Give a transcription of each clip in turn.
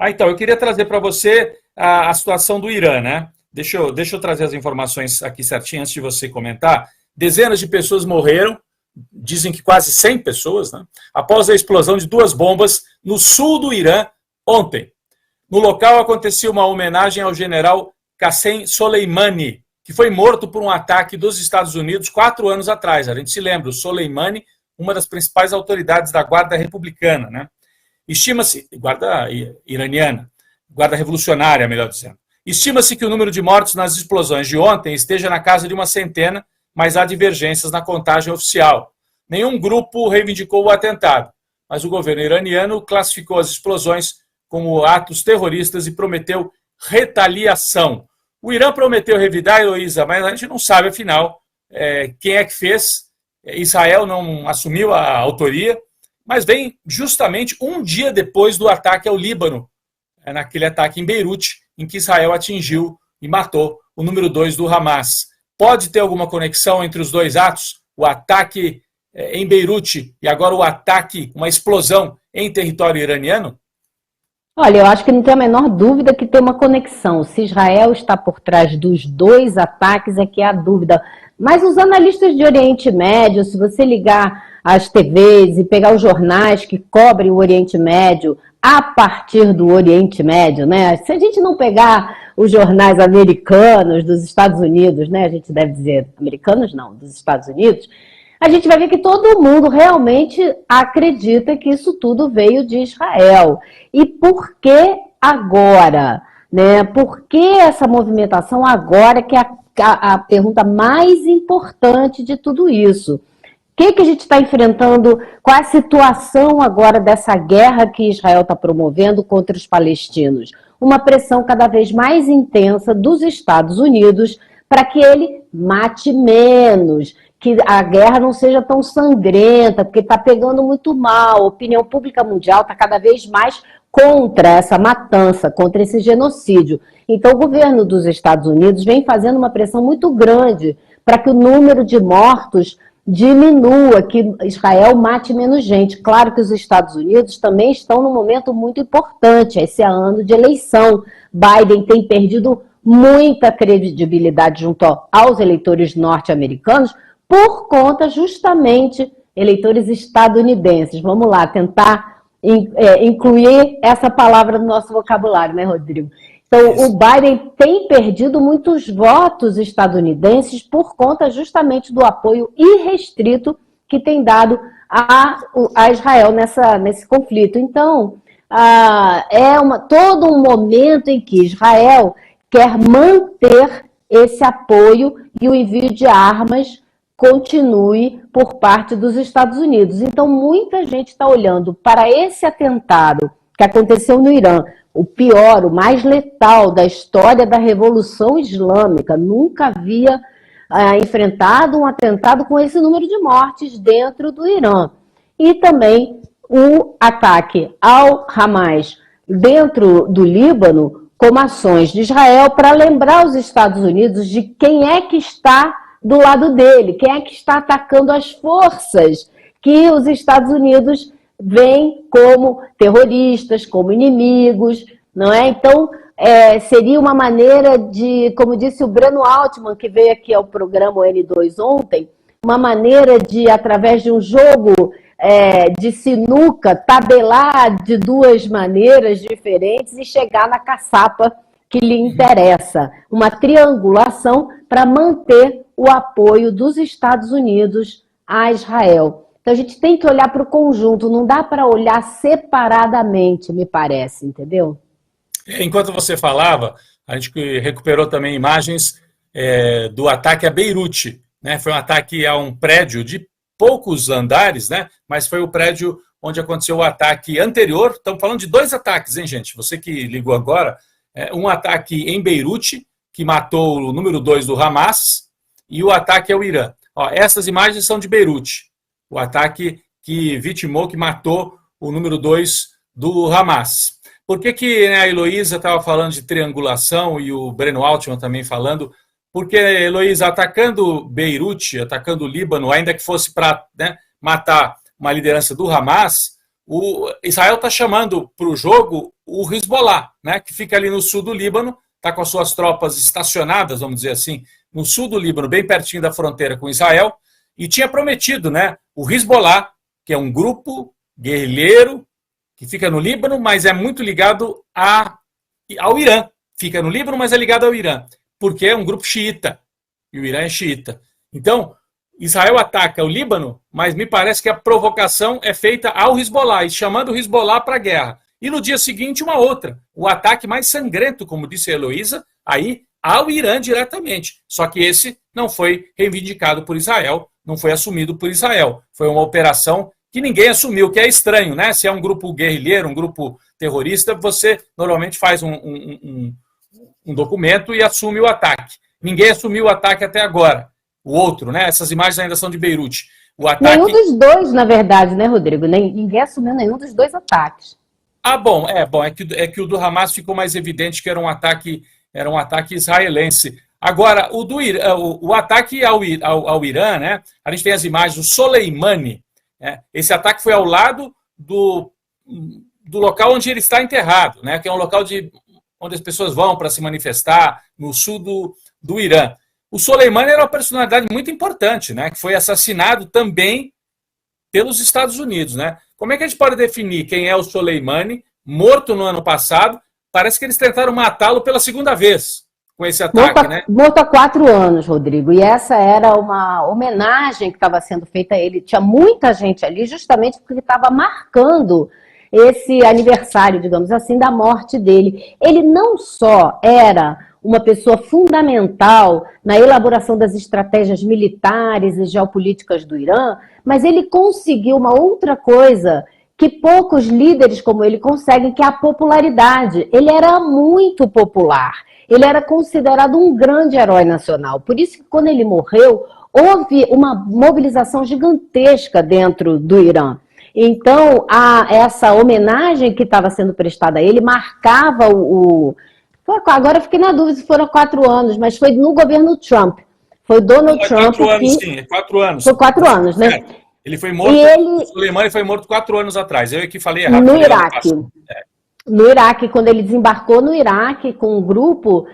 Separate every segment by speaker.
Speaker 1: Então, eu queria trazer para você a situação do Irã, né? Deixa eu trazer as informações aqui certinho antes de você comentar. Dezenas de pessoas morreram, dizem que quase 100 pessoas, né? Após a explosão de 2 bombas no sul do Irã ontem. No local acontecia uma homenagem ao general Qassem Soleimani, que foi morto por um ataque dos Estados Unidos 4 anos atrás. A gente se lembra, o Soleimani, uma das principais autoridades da Guarda Republicana, né? Estima-se, Guarda Iraniana, Guarda Revolucionária, melhor dizendo. Estima-se que o número de mortos nas explosões de ontem esteja na casa de uma centena, mas há divergências na contagem oficial. Nenhum grupo reivindicou o atentado, mas o governo iraniano classificou as explosões como atos terroristas e prometeu retaliação. O Irã prometeu revidar, Heloísa, mas a gente não sabe, afinal, quem é que fez. Israel não assumiu a autoria, mas vem justamente um dia depois do ataque ao Líbano, naquele ataque em Beirute, em que Israel atingiu e matou o número 2 do Hamas. Pode ter alguma conexão entre os dois atos? O ataque em Beirute e agora o ataque, uma explosão em território iraniano?
Speaker 2: Olha, eu acho que não tem a menor dúvida que tem uma conexão. Se Israel está por trás dos 2 ataques, é que há dúvida. Mas os analistas de Oriente Médio, se você ligar as TVs e pegar os jornais que cobrem o Oriente Médio a partir do Oriente Médio, né? Se a gente não pegar os jornais americanos dos Estados Unidos, né? A gente deve dizer americanos não, dos Estados Unidos, a gente vai ver que todo mundo realmente acredita que isso tudo veio de Israel. E por que agora? Né? Por que essa movimentação agora, que é a pergunta mais importante de tudo isso? O que a gente está enfrentando? Qual é a situação agora dessa guerra que Israel está promovendo contra os palestinos? Uma pressão cada vez mais intensa dos Estados Unidos para que ele mate menos, que a guerra não seja tão sangrenta, porque está pegando muito mal. A opinião pública mundial está cada vez mais contra essa matança, contra esse genocídio. Então, o governo dos Estados Unidos vem fazendo uma pressão muito grande para que o número de mortos diminua, que Israel mate menos gente. Claro que os Estados Unidos também estão num momento muito importante, esse é ano de eleição. Biden tem perdido muita credibilidade junto aos eleitores norte-americanos por conta justamente eleitores estadunidenses. Vamos lá, tentar incluir essa palavra no nosso vocabulário, né, Rodrigo? Então, o Biden tem perdido muitos votos estadunidenses por conta justamente do apoio irrestrito que tem dado a Israel nesse conflito. Então, todo um momento em que Israel quer manter esse apoio e o envio de armas continue por parte dos Estados Unidos. Então, muita gente está olhando para esse atentado que aconteceu no Irã, o pior, o mais letal da história da Revolução Islâmica. Nunca havia enfrentado um atentado com esse número de mortes dentro do Irã. E também o ataque ao Hamas dentro do Líbano, como ações de Israel, para lembrar os Estados Unidos de quem é que está do lado dele, quem é que está atacando as forças que os Estados Unidos veem como terroristas, como inimigos, não é? Então, seria uma maneira de, como disse o Breno Altman, que veio aqui ao programa N2 ontem, uma maneira de, através de um jogo de sinuca, tabelar de 2 maneiras diferentes e chegar na caçapa que lhe interessa. Uma triangulação para manter o apoio dos Estados Unidos a Israel. Então, a gente tem que olhar para o conjunto, não dá para olhar separadamente, me parece, entendeu?
Speaker 1: Enquanto você falava, a gente recuperou também imagens do ataque a Beirute, né? Foi um ataque a um prédio de poucos andares, né? Mas foi o prédio onde aconteceu o ataque anterior. Estamos falando de 2 ataques, hein, gente? Você que ligou agora, um ataque em Beirute, que matou o número 2 do Hamas, e o ataque ao Irã. Essas imagens são de Beirute. O ataque que vitimou, que matou o número 2 do Hamas. Por que a Heloísa estava falando de triangulação e o Breno Altman também falando? Porque, Heloísa, atacando Beirute, atacando o Líbano, ainda que fosse para matar uma liderança do Hamas, Israel está chamando para o jogo o Hezbollah, né, que fica ali no sul do Líbano, está com as suas tropas estacionadas, vamos dizer assim, no sul do Líbano, bem pertinho da fronteira com Israel, e tinha prometido, né, o Hezbollah, que é um grupo guerrilheiro que fica no Líbano, mas é muito ligado ao Irã. Fica no Líbano, mas é ligado ao Irã, porque é um grupo xiita, e o Irã é xiita. Então, Israel ataca o Líbano, mas me parece que a provocação é feita ao Hezbollah, e chamando o Hezbollah para a guerra. E no dia seguinte, uma outra, o ataque mais sangrento, como disse a Heloísa, aí ao Irã diretamente. Só que esse não foi reivindicado por Israel, não foi assumido por Israel. Foi uma operação que ninguém assumiu, que é estranho, né? Se é um grupo guerrilheiro, um grupo terrorista, você normalmente faz um documento e assume o ataque. Ninguém assumiu o ataque até agora. O outro, né? Essas imagens ainda são de Beirute. O ataque...
Speaker 2: Nenhum dos dois, na verdade, né, Rodrigo? Ninguém assumiu nenhum dos dois ataques.
Speaker 1: Ah, bom, é que o do Hamas ficou mais evidente que era um ataque israelense. Agora, o ataque ao Irã, né? A gente tem as imagens do Soleimani. Né? Esse ataque foi ao lado do local onde ele está enterrado, né? Que é um local onde as pessoas vão para se manifestar, no sul do Irã. O Soleimani era uma personalidade muito importante, né? Que foi assassinado também pelos Estados Unidos, né? Como é que a gente pode definir quem é o Soleimani, morto no ano passado? Parece que eles tentaram matá-lo pela segunda vez com esse ataque, né?
Speaker 2: Morto há 4 anos, Rodrigo, e essa era uma homenagem que estava sendo feita a ele. Tinha muita gente ali justamente porque estava marcando esse aniversário, digamos assim, da morte dele. Ele não só era uma pessoa fundamental na elaboração das estratégias militares e geopolíticas do Irã, mas ele conseguiu uma outra coisa que poucos líderes como ele conseguem, que é a popularidade. Ele era muito popular, ele era considerado um grande herói nacional. Por isso que quando ele morreu, houve uma mobilização gigantesca dentro do Irã. Então, essa homenagem que estava sendo prestada a ele marcava agora eu fiquei na dúvida se foram 4 anos, mas foi no governo Trump. Foi Donald Trump.
Speaker 1: 4 anos, sim, 4 anos.
Speaker 2: Foi 4 anos, né?
Speaker 1: Ele foi morto, o Soleimani foi morto 4 anos atrás. Eu aqui falei errado.
Speaker 2: No Iraque. No Iraque, quando ele desembarcou no Iraque com um grupo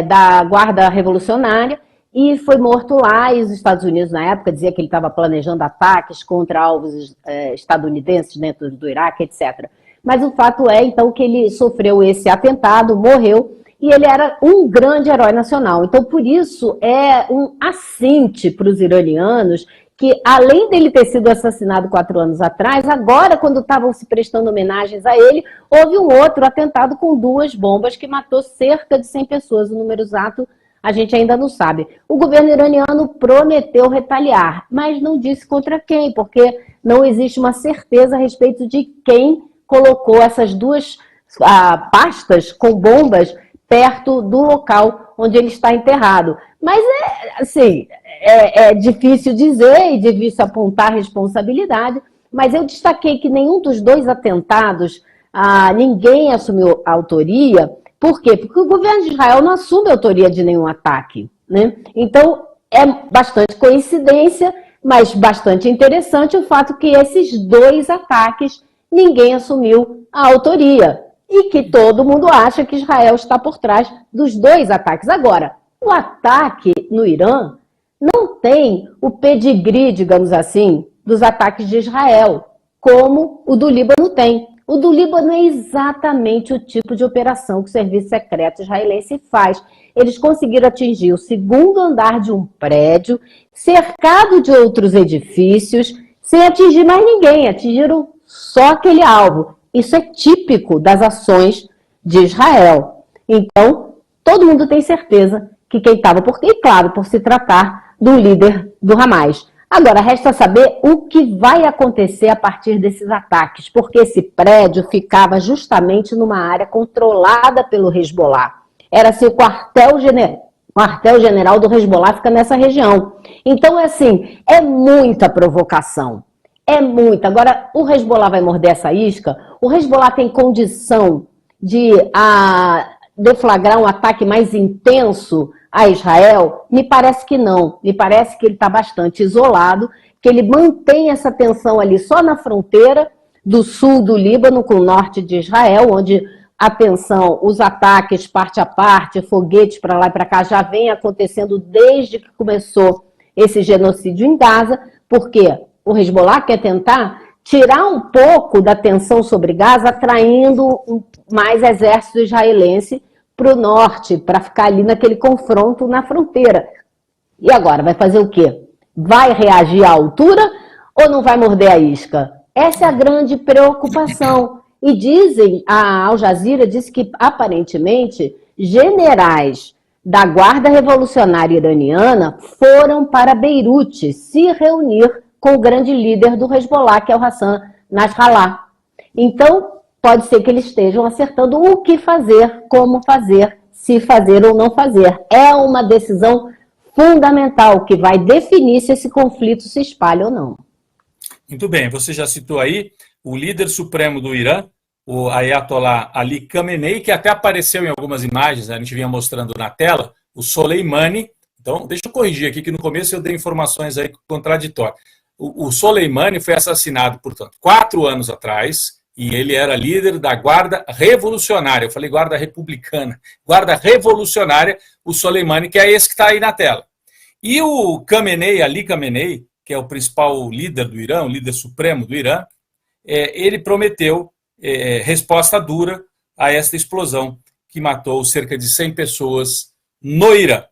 Speaker 2: da Guarda Revolucionária, e foi morto lá, e os Estados Unidos, na época, dizia que ele estava planejando ataques contra alvos estadunidenses dentro do Iraque, etc. Mas o fato é, então, que ele sofreu esse atentado, morreu, e ele era um grande herói nacional. Então, por isso, é um assinte para os iranianos que, além dele ter sido assassinado 4 anos atrás, agora, quando estavam se prestando homenagens a ele, houve um outro atentado com 2 bombas que matou cerca de 100 pessoas. O número exato a gente ainda não sabe. O governo iraniano prometeu retaliar, mas não disse contra quem, porque não existe uma certeza a respeito de quem colocou essas 2 pastas com bombas perto do local onde ele está enterrado. Mas é difícil dizer e difícil apontar responsabilidade, mas eu destaquei que nenhum dos 2 atentados, ninguém assumiu a autoria. Por quê? Porque o governo de Israel não assume a autoria de nenhum ataque, né? Então, é bastante coincidência, mas bastante interessante o fato que esses 2 ataques ninguém assumiu a autoria. E que todo mundo acha que Israel está por trás dos 2 ataques. Agora, o ataque no Irã não tem o pedigree, digamos assim, dos ataques de Israel, como o do Líbano tem. O do Líbano é exatamente o tipo de operação que o serviço secreto israelense faz. Eles conseguiram atingir o 2º andar de um prédio, cercado de outros edifícios, sem atingir mais ninguém, atingiram só aquele alvo. Isso é típico das ações de Israel. Então, todo mundo tem certeza que quem estava por... E claro, por se tratar do líder do Hamas. Agora, resta saber o que vai acontecer a partir desses ataques, porque esse prédio ficava justamente numa área controlada pelo Hezbollah. Era assim, o quartel-general do Hezbollah fica nessa região. Então, é muita provocação. É muita. Agora, o Hezbollah vai morder essa isca? O Hezbollah tem condição de deflagrar um ataque mais intenso a Israel? Me parece que não. Me parece que ele está bastante isolado, que ele mantém essa tensão ali só na fronteira, do sul do Líbano com o norte de Israel, onde a tensão, os ataques parte a parte, foguetes para lá e para cá, já vem acontecendo desde que começou esse genocídio em Gaza, porque o Hezbollah quer tentar tirar um pouco da tensão sobre Gaza, atraindo mais exército israelense para o norte, para ficar ali naquele confronto na fronteira. E agora, vai fazer o quê? Vai reagir à altura ou não vai morder a isca? Essa é a grande preocupação. E dizem, a Al Jazeera disse que, aparentemente, generais da Guarda Revolucionária Iraniana foram para Beirute se reunir com o grande líder do Hezbollah, que é o Hassan Nasrallah. Então, pode ser que eles estejam acertando o que fazer, como fazer, se fazer ou não fazer. É uma decisão fundamental que vai definir se esse conflito se espalha ou não.
Speaker 1: Muito bem, você já citou aí o líder supremo do Irã, o Ayatollah Ali Khamenei, que até apareceu em algumas imagens, a gente vinha mostrando na tela, o Soleimani. Então, deixa eu corrigir aqui, que no começo eu dei informações aí contraditórias. O Soleimani foi assassinado, portanto, 4 anos atrás, e ele era líder da Guarda Revolucionária. Eu falei Guarda Republicana. Guarda Revolucionária, o Soleimani, que é esse que está aí na tela. E o Khamenei, Ali Khamenei, que é o principal líder do Irã, o líder supremo do Irã, ele prometeu resposta dura a esta explosão que matou cerca de 100 pessoas no Irã.